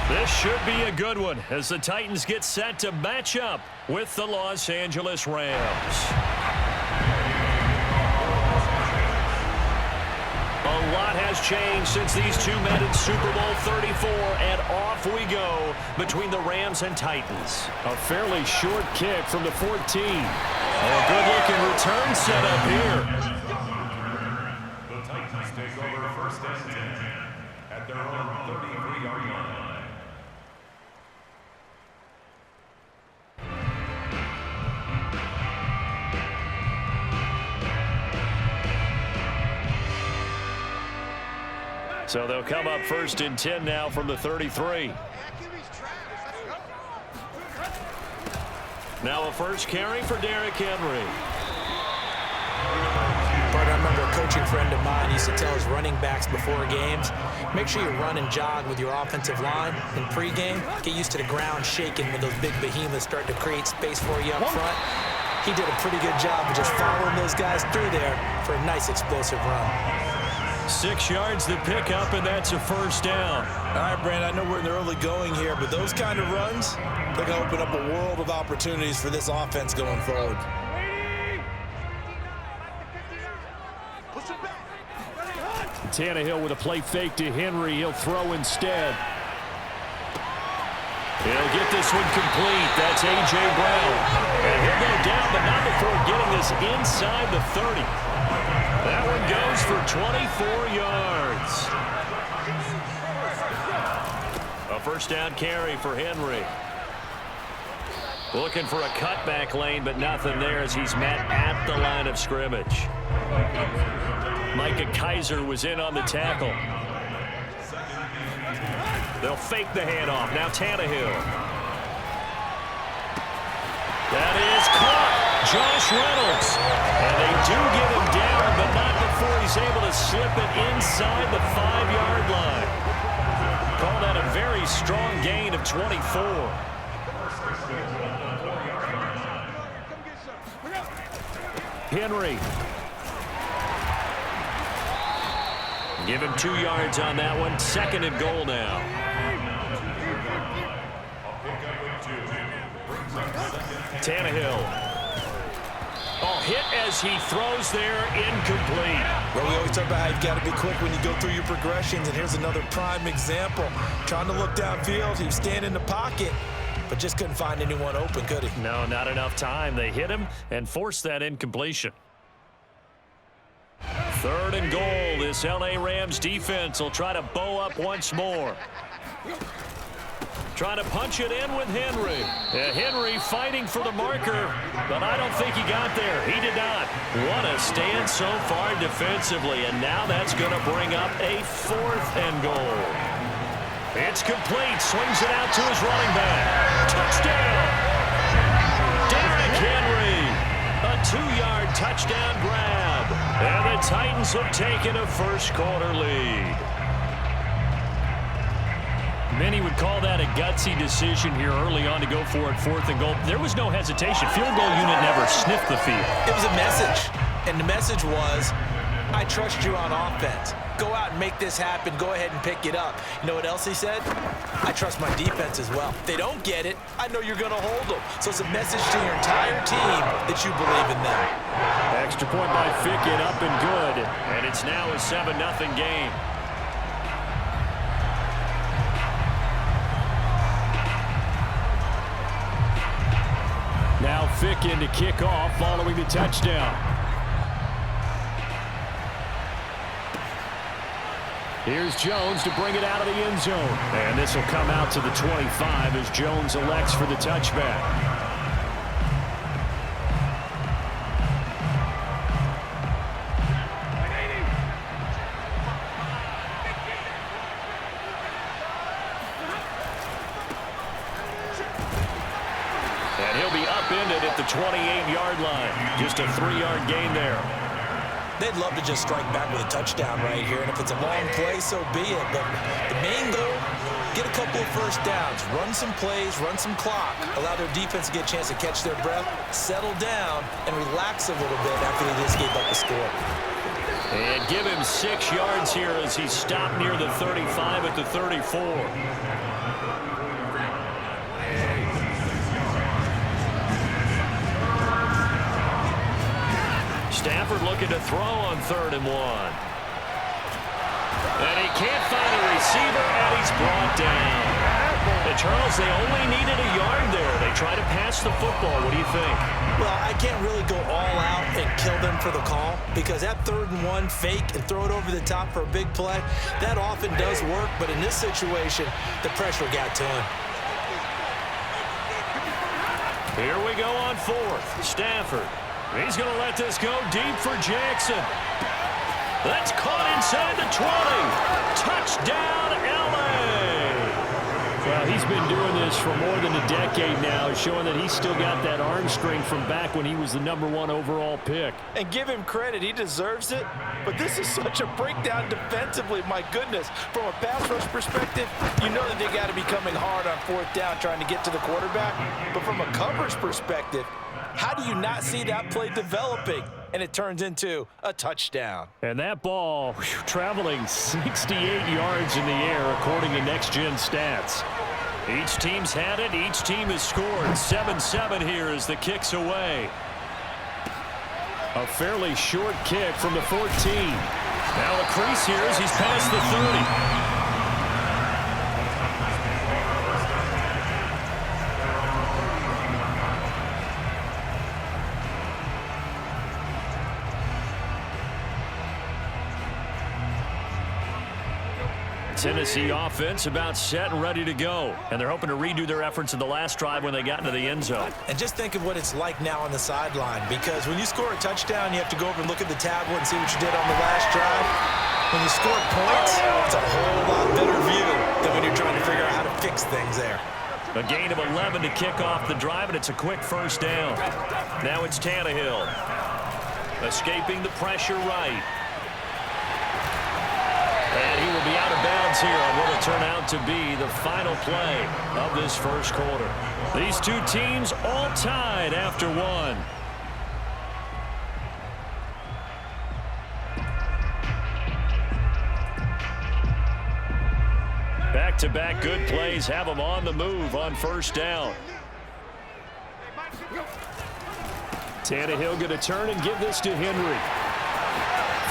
This should be a good one as the Titans get set to match up with the Los Angeles Rams. A lot has changed since these two met in Super Bowl 34, and off we go between the Rams and Titans. A fairly short kick from the 14. A good-looking return setup here. The Titans take over first and 10 at their own 33-yard line. So they'll come up first and 10 now from the 33. Now a first carry for Derrick Henry. But I remember a coaching friend of mine used to tell his running backs before games, make sure you run and jog with your offensive line in pregame. Get used to the ground shaking when those big behemoths start to create space for you up front. He did a pretty good job of just following those guys through there for a nice explosive run. 6 yards to pick up, and that's a first down. All right, Brandon, I know we're in the early going here, but those kind of runs, they're going to open up a world of opportunities for this offense going forward. Tannehill with a play fake to Henry. He'll throw instead. He'll get this one complete. That's A.J. Brown. And he'll go down, but not before getting this inside the 30. That one goes for 24 yards. A first down carry for Henry. Looking for a cutback lane, but nothing there as he's met at the line of scrimmage. Micah Kaiser was in on the tackle. They'll fake the handoff. Now Tannehill. That is caught. Josh Reynolds. And they do get him down, but not before he's able to slip it inside the 5-yard line. Call that a very strong gain of 24. Henry. Give him 2 yards on that one. Second and goal now. Tannehill. Oh, hit as he throws there, incomplete. Well, we always talk about how you've got to be quick when you go through your progressions, and here's another prime example. Trying to look downfield, he was standing in the pocket, but just couldn't find anyone open, could he? No, not enough time. They hit him and forced that incompletion. Third and goal. This L.A. Rams defense will try to bow up once more. Trying to punch it in with Henry. Henry fighting for the marker, but I don't think he got there. He did not. What a stand so far defensively, and now that's going to bring up a 4th and goal. It's complete. Swings it out to his running back. Touchdown! Derrick Henry. A 2-yard touchdown grab. And the Titans have taken a first-quarter lead. Many would call that a gutsy decision here early on to go for it 4th and goal. There was no hesitation. Field goal unit never sniffed the field. It was a message, and the message was, I trust you on offense. Go out and make this happen. Go ahead and pick it up. You know what else he said? I trust my defense as well. If they don't get it, I know you're going to hold them. So it's a message to your entire team that you believe in them. Extra point by Fickett, up and good. And it's now a 7-0 game. Now Fickett to kick off following the touchdown. Here's Jones to bring it out of the end zone. And this will come out to the 25 as Jones elects for the touchback. And he'll be upended at the 28-yard line. Just a 3-yard gain there. They'd love to just strike back with a touchdown right here, and if it's a long play, so be it. But the main goal, get a couple of first downs, run some plays, run some clock, allow their defense to get a chance to catch their breath, settle down, and relax a little bit after they just gave up the score. And give him 6 yards here as he stopped near the 35 at the 34. Stafford looking to throw on 3rd and 1. And he can't find a receiver, and he's brought down. And Charles, they only needed a yard there. They try to pass the football. What do you think? Well, I can't really go all out and kill them for the call because that 3rd and 1 fake and throw it over the top for a big play, that often does work. But in this situation, the pressure got to him. Here we go on 4th. Stafford. He's going to let this go deep for Jackson. That's caught inside the 20. Touchdown, L.A. Well, he's been doing this for more than a decade now, showing that he's still got that arm strength from back when he was the #1 overall pick. And give him credit, he deserves it. But this is such a breakdown defensively, my goodness. From a pass rush perspective, you know that they got to be coming hard on 4th down trying to get to the quarterback. But from a coverage perspective, how do you not see that play developing? And it turns into a touchdown. And that ball traveling 68 yards in the air, according to Next Gen Stats. Each team's had it. Each team has scored. 7-7 here as the kick's away. A fairly short kick from the 14. Now the crease here as he's past the 30. Tennessee offense about set and ready to go. And they're hoping to redo their efforts in the last drive when they got into the end zone. And just think of what it's like now on the sideline, because when you score a touchdown, you have to go over and look at the tablet and see what you did on the last drive. When you score points, it's a whole lot better view than when you're trying to figure out how to fix things there. A gain of 11 to kick off the drive, and it's a quick 1st down. Now it's Tannehill. Escaping the pressure right. And he will be out of bounds here on what will turn out to be the final play of this 1st quarter. These two teams all tied after 1. Back-to-back good plays have them on the move on 1st down. Tannehill going to turn and give this to Henry.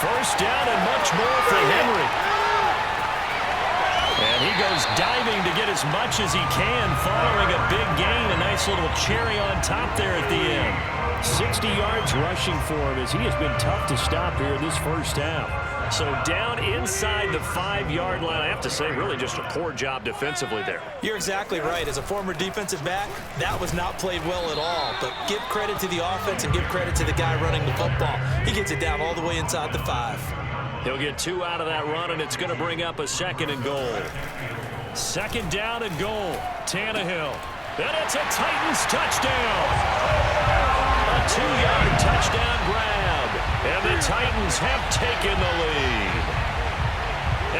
1st down and much more for Henry. And he goes diving to get as much as he can, following a big gain. A nice little cherry on top there at the end. 60 yards rushing for him as he has been tough to stop here in this 1st half. So down inside the 5-yard line, I have to say, really just a poor job defensively there. You're exactly right. As a former defensive back, that was not played well at all. But give credit to the offense and give credit to the guy running the football. He gets it down all the way inside the 5. He'll get 2 out of that run, and it's going to bring up a 2nd and goal. 2nd down and goal. Tannehill. And it's a Titans touchdown. A 2-yard touchdown grab. And the Titans have taken the lead.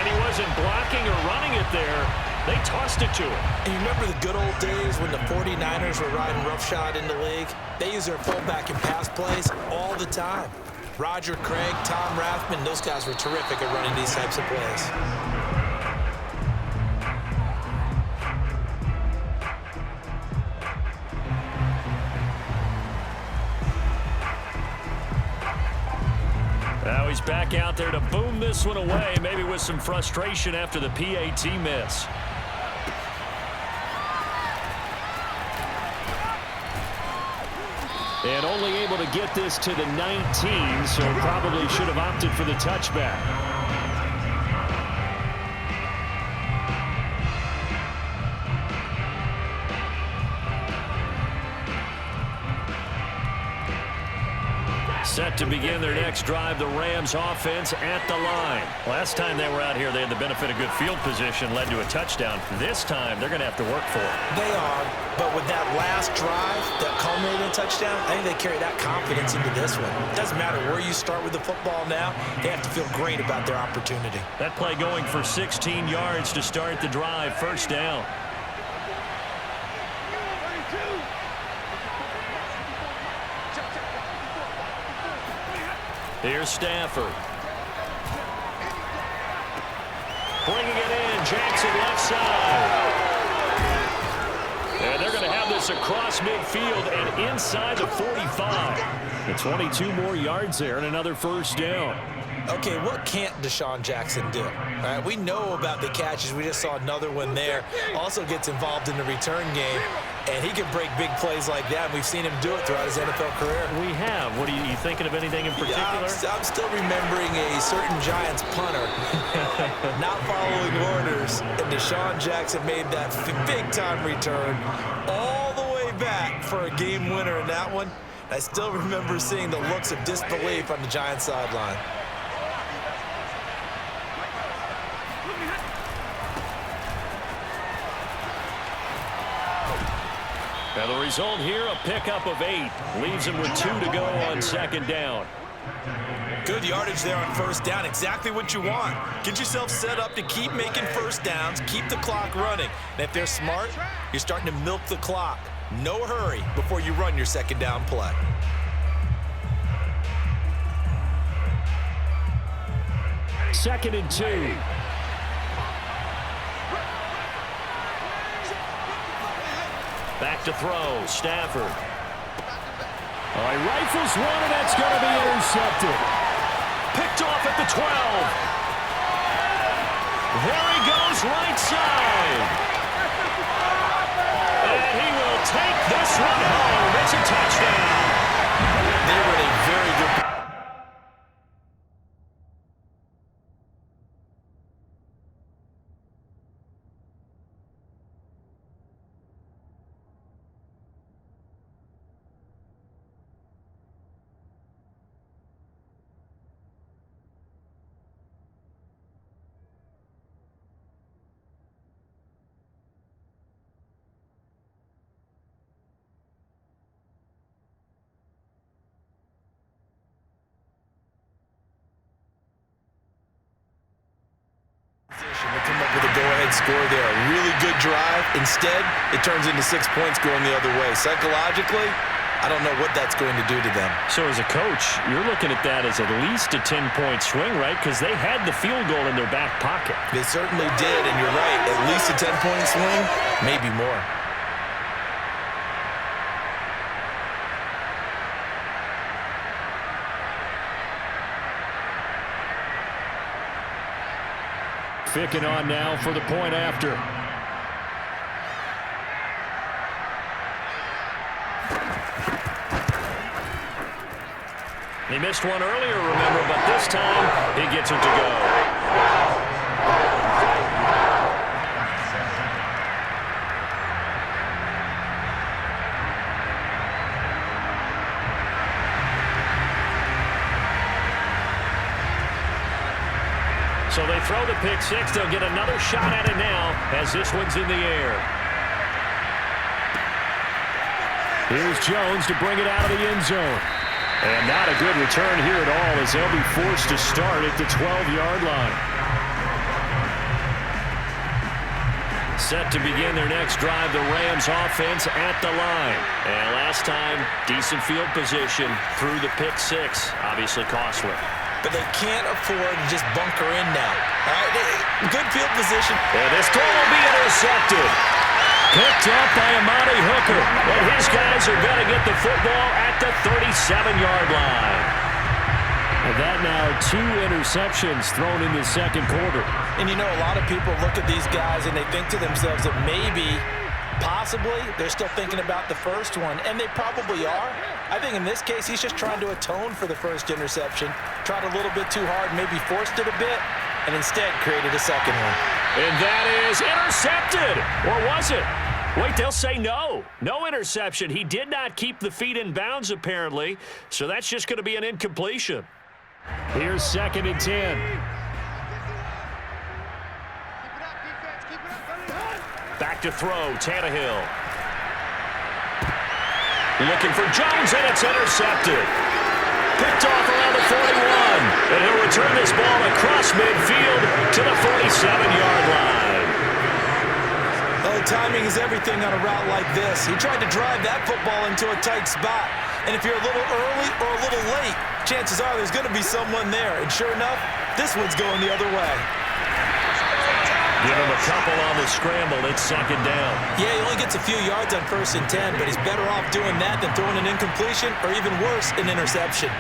And he wasn't blocking or running it there. They tossed it to him. And you remember the good old days when the 49ers were riding roughshod in the league? They use their fullback in pass plays all the time. Roger Craig, Tom Rathman, those guys were terrific at running these types of plays. Now he's back out there to boom this one away, maybe with some frustration after the PAT miss. And only able to get this to the 19, so probably should have opted for the touchback. Set to begin their next drive, the Rams offense at the line. Last time they were out here, they had the benefit of good field position, led to a touchdown. This time, they're going to have to work for it. They are, but with that last drive that culminated in a touchdown, I think they carry that confidence into this one. It doesn't matter where you start with the football now. They have to feel great about their opportunity. That play going for 16 yards to start the drive, 1st down. Here's Stafford. Bringing it in, Jackson left side. And they're going to have this this across midfield and inside the 45. And 22 more yards there and another first down. Okay, what can't Deshaun Jackson do? All right, we know about the catches. We just saw another one there. Also gets involved in the return game, and he can break big plays like that. And we've seen him do it throughout his NFL career. We have. What are you thinking of anything in particular? Yeah, I'm still remembering a certain Giants punter not following orders, and Deshaun Jackson made that big-time return all the way back for a game winner in that one. I still remember seeing the looks of disbelief on the Giants sideline. And the result here, a pickup of 8. Leaves him with 2 to go on second down. Good yardage there on first down. Exactly what you want. Get yourself set up to keep making first downs, keep the clock running. And if they're smart, you're starting to milk the clock. No hurry before you run your second down play. Second and 2. Back to throw, Stafford. All right, rifles one, and that's going to be intercepted. Picked off at the 12. There he goes, right side. And he will take this one home. It's a touchdown. They were a very good. They come up with a go-ahead score there. A really good drive. Instead, it turns into 6 points going the other way. Psychologically, I don't know what that's going to do to them. So as a coach, you're looking at that as at least a 10-point swing, right? Because they had the field goal in their back pocket. They certainly did, and you're right. At least a 10-point swing, maybe more. Ficking on now for the point after. He missed one earlier, remember, but this time he gets it to go. So they throw the pick six. They'll get another shot at it now as this one's in the air. Here's Jones to bring it out of the end zone. And not a good return here at all as they'll be forced to start at the 12-yard line. Set to begin their next drive, the Rams offense at the line. And last time, decent field position through the pick six. Obviously costly. But they can't afford to just bunker in now. All right, good field position. And this throw will be intercepted. Picked up by Amani Hooker. And his guys are going to get the football at the 37-yard line. And that now 2 interceptions thrown in the second quarter. And you know, a lot of people look at these guys and they think to themselves that maybe, possibly, they're still thinking about the first one. And they probably are. I think in this case, he's just trying to atone for the first interception. Tried a little bit too hard, maybe forced it a bit, and instead created a second one. And that is intercepted. Or was it? Wait, they'll say no. No interception. He did not keep the feet in bounds, apparently. So that's just going to be an incompletion. Here's 2nd and 10. Back to throw, Tannehill. Looking for Jones, and it's intercepted. Picked off around the 41. And he'll return this ball across midfield to the 47-yard line. Well, timing is everything on a route like this. He tried to drive that football into a tight spot. And if you're a little early or a little late, chances are there's going to be someone there. And sure enough, this one's going the other way. Give him a couple on the scramble. It's second down. Yeah, he only gets a few yards on 1st and 10, but he's better off doing that than throwing an incompletion or even worse, an interception.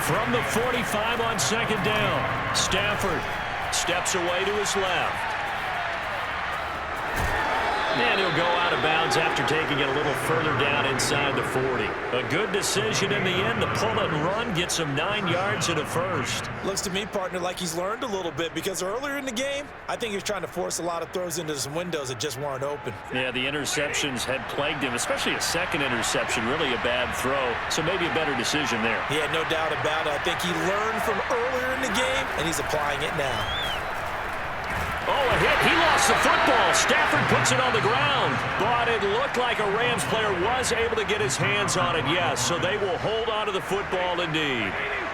From the 45 on second down, Stafford steps away to his left. And he'll go out of bounds after taking it a little further down inside the 40. A good decision in the end to pull it and run, get some 9 yards and a first. Looks to me, partner, like he's learned a little bit because earlier in the game, I think he was trying to force a lot of throws into some windows that just weren't open. Yeah, the interceptions had plagued him, especially a second interception, really a bad throw. So maybe a better decision there. Yeah, no doubt about it. I think he learned from earlier in the game, and he's applying it now. Oh, a hit. He lost the football. Stafford puts it on the ground. But it looked like a Rams player was able to get his hands on it, yes. So they will hold on to the football indeed.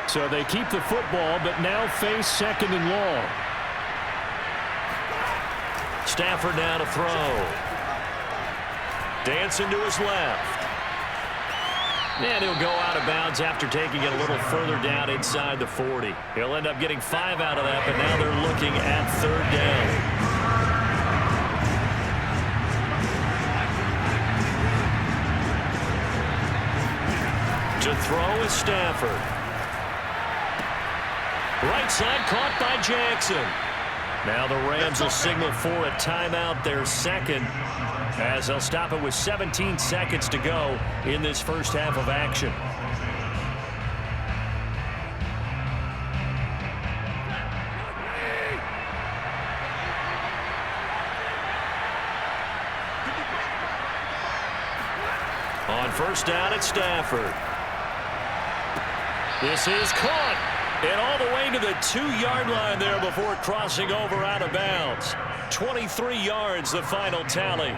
So they keep the football, but now face second and long. Stafford now to throw. Dancing to his left. And he'll go out of bounds after taking it a little further down inside the 40. He'll end up getting 5 out of that, but now they're looking at 3rd down. To throw is Stafford. Right side caught by Jackson. Now the Rams will signal for a timeout, their second, as they'll stop it with 17 seconds to go in this first half of action. On 1st down, it's Stafford. This is caught. And all the way to the 2-yard line there before crossing over out of bounds. 23 yards, the final tally.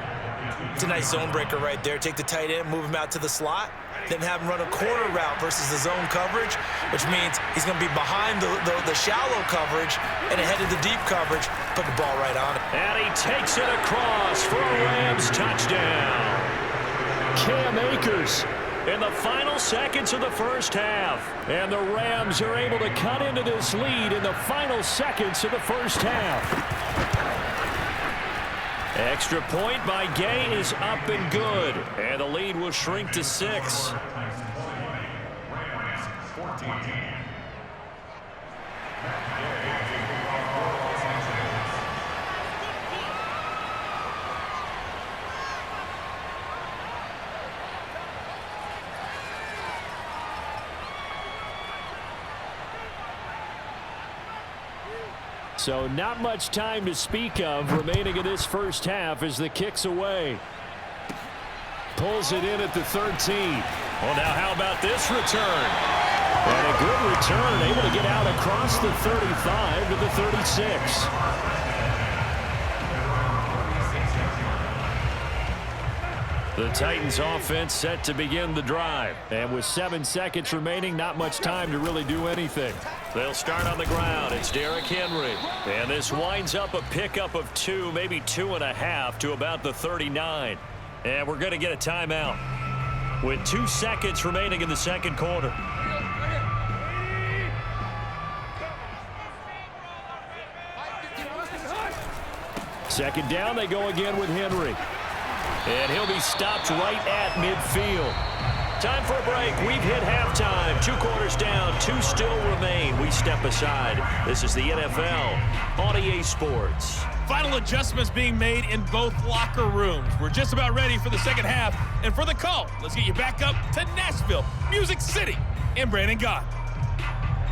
It's a nice zone breaker right there. Take the tight end, move him out to the slot, then have him run a corner route versus the zone coverage, which means he's going to be behind the shallow coverage and ahead of the deep coverage. Put the ball right on it. And he takes it across for a Rams touchdown. Cam Akers In the final seconds of the first half. And the Rams are able to cut into this lead in the final seconds of the first half. Extra point by Gay is up and good. And the lead will shrink to 6. So not much time to speak of remaining in this first half as the kick's away. Pulls it in at the 13. Well, now how about this return? And a good return, able to get out across the 35 to the 36. The Titans offense set to begin the drive. And with 7 seconds remaining, not much time to really do anything. They'll start on the ground. It's Derrick Henry. And this winds up a pickup of 2, maybe 2.5 to about the 39. And we're going to get a timeout with 2 seconds remaining in the second quarter. Second down, they go again with Henry. And he'll be stopped right at midfield. Time for a break. We've hit halftime. 2 quarters down. 2 still remain. We step aside. This is the NFL on EA Sports. Final adjustments being made in both locker rooms. We're just about ready for the second half. And for the call, let's get you back up to Nashville, Music City, and Brandon Gott.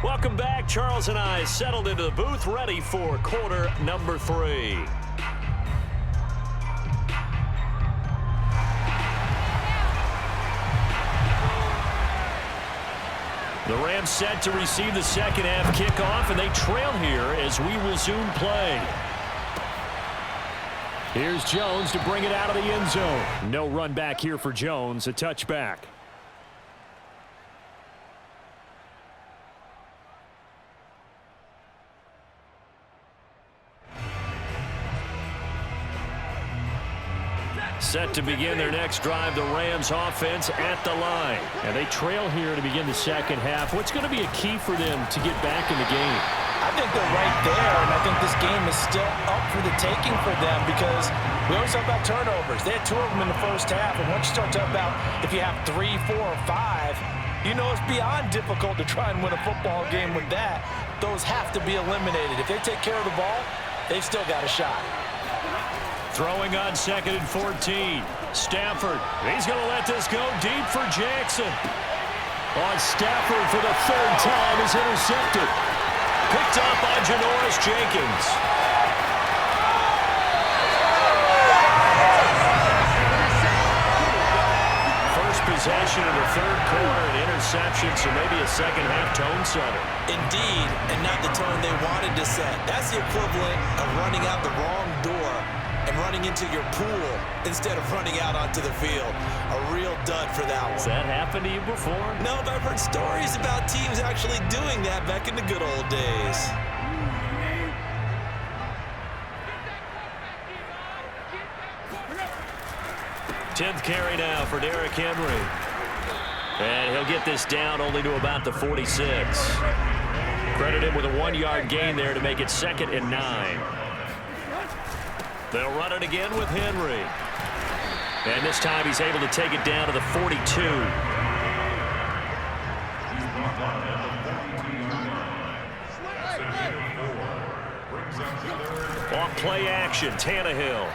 Welcome back. Charles and I settled into the booth, ready for quarter number 3. The Rams set to receive the second half kickoff, and they trail here as we resume play. Here's Jones to bring it out of the end zone. No run back here for Jones, a touchback. Set to begin their next drive, the Rams offense at the line. And they trail here to begin the second half. What's going to be a key for them to get back in the game? I think they're right there, and I think this game is still up for the taking for them because we always talk about turnovers. They had 2 of them in the first half, and once you start talking about if you have 3, 4, or 5, you know it's beyond difficult to try and win a football game with that. Those have to be eliminated. If they take care of the ball, they've still got a shot. Throwing on 2nd and 14. Stafford, he's going to let this go deep for Jackson. On Stafford for the 3rd time is intercepted. Picked up by Janoris Jenkins. First possession of the 3rd quarter, an interception, so maybe a second-half tone setter. Indeed, and not the tone they wanted to set. That's the equivalent of running out the wrong door and running into your pool instead of running out onto the field. A real dud for that one. Has that happened to you before? No, but I've heard stories about teams actually doing that back in the good old days. 10th carry now for Derrick Henry. And he'll get this down only to about the 46. Credit him with a 1-yard gain there to make it 2nd and 9. They'll run it again with Henry. And this time he's able to take it down to the 42. On play action, Tannehill.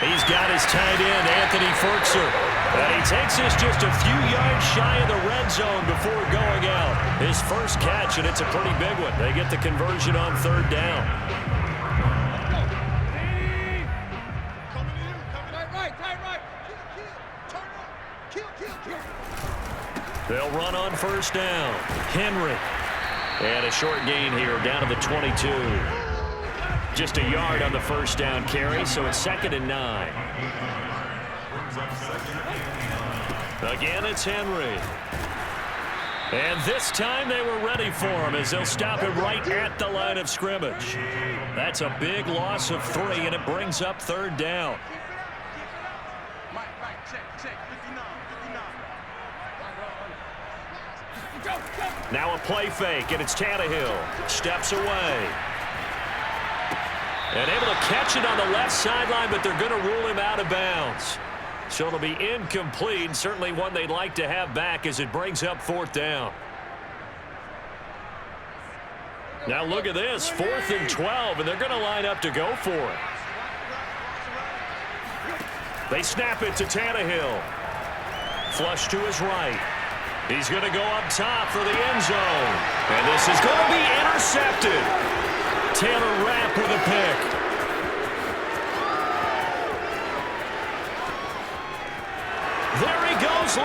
He's got his tight end, Anthony Furtzer. And he takes this just a few yards shy of the red zone before going out. His first catch, and it's a pretty big one. They get the conversion on 3rd down. They'll run on 1st down. Henry. And a short gain here down to the 22. Just a yard on the 1st down carry, so it's 2nd and 9. Again, it's Henry. And this time they were ready for him as they'll stop him right at the line of scrimmage. That's a big loss of 3, and it brings up 3rd down. Now a play fake, and it's Tannehill. Steps away. And able to catch it on the left sideline, but they're going to rule him out of bounds. So it'll be incomplete, certainly one they'd like to have back as it brings up 4th down. Now look at this, 4th and 12, and they're going to line up to go for it. They snap it to Tannehill. Flush to his right. He's going to go up top for the end zone. And this is going to be intercepted. Taylor Rapp with a pick. There he goes.